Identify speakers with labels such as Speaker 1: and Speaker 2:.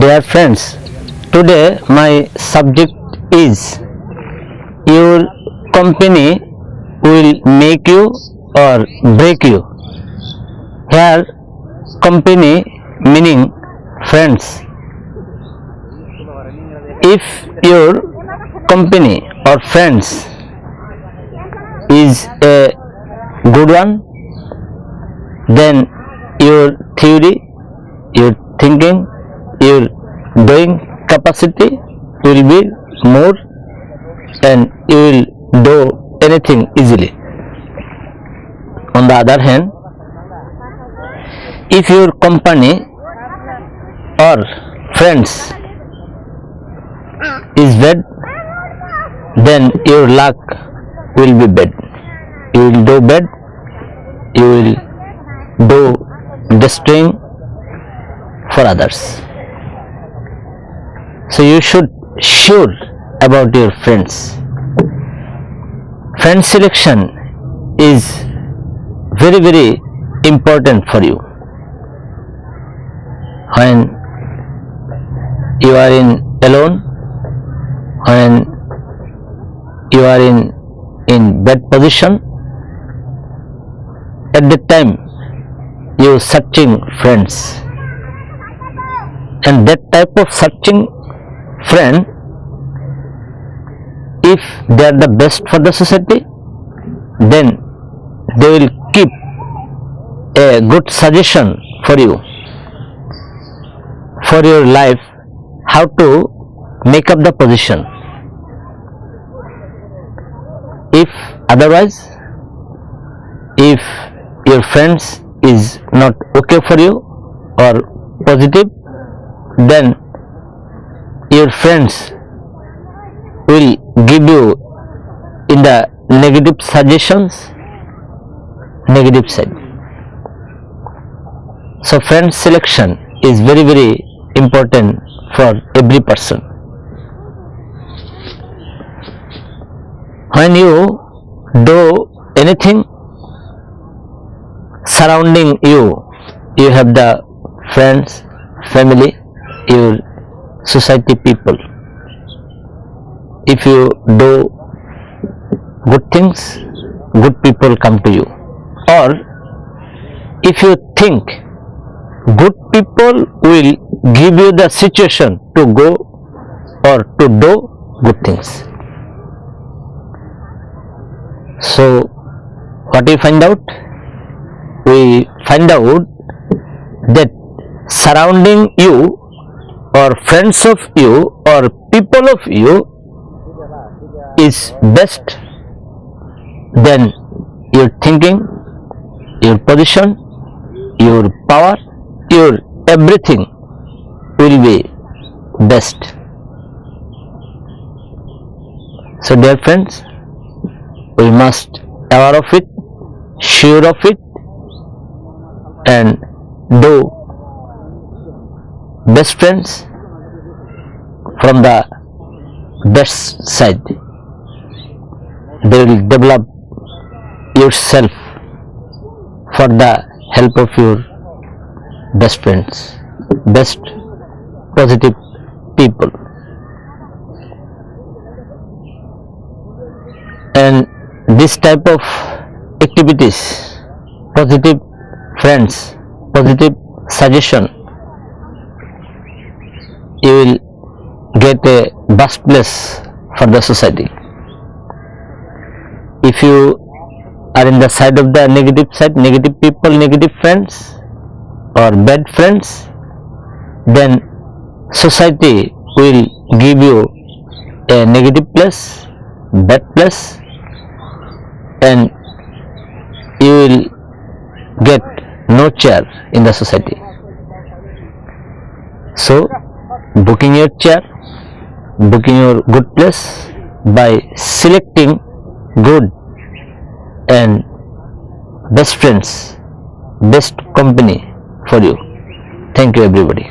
Speaker 1: Dear friends, today my subject is your company will make you or break you. Here company meaning friends. If your company or friends is a good one, then your theory, your thinking, your doing capacity will be more and you will do anything easily. On the other hand, if your company or friends is bad, then your luck will be bad. You will do bad, you will do destroying for others. So you should sure about your friends. Friend selection is very important for you. When you are alone, when you are in bad position, at that time you searching friends, and that type of searching friend, if they are the best for the society, then they will keep a good suggestion for you, for your life, how to make up the position. If otherwise, if your friends is not okay for you or positive, then your friends will give you in the negative suggestions, negative side. So friend selection is very important for every person. When you do anything surrounding you, you have the friends, family, your society people. If you do good things, good people come to you. Or if you think good people will give you the situation to go or to do good things. So what we find out? We find out that surrounding you or friends of you or people of you is best, then your thinking, your position, your power, your everything will be best. So dear friends, we must aware of it, sure of it, and do best friends from the best side. They will develop yourself for the help of your best friends, best positive people. And this type of activities, positive friends, positive suggestion, you will get a best place for the society. If you are in the side of the negative side, negative people, negative friends or bad friends, then society will give you a negative place, bad place, and you will get no chair in the society. So booking your chair, booking your good place by selecting good and best friends, best company for you. Thank you everybody.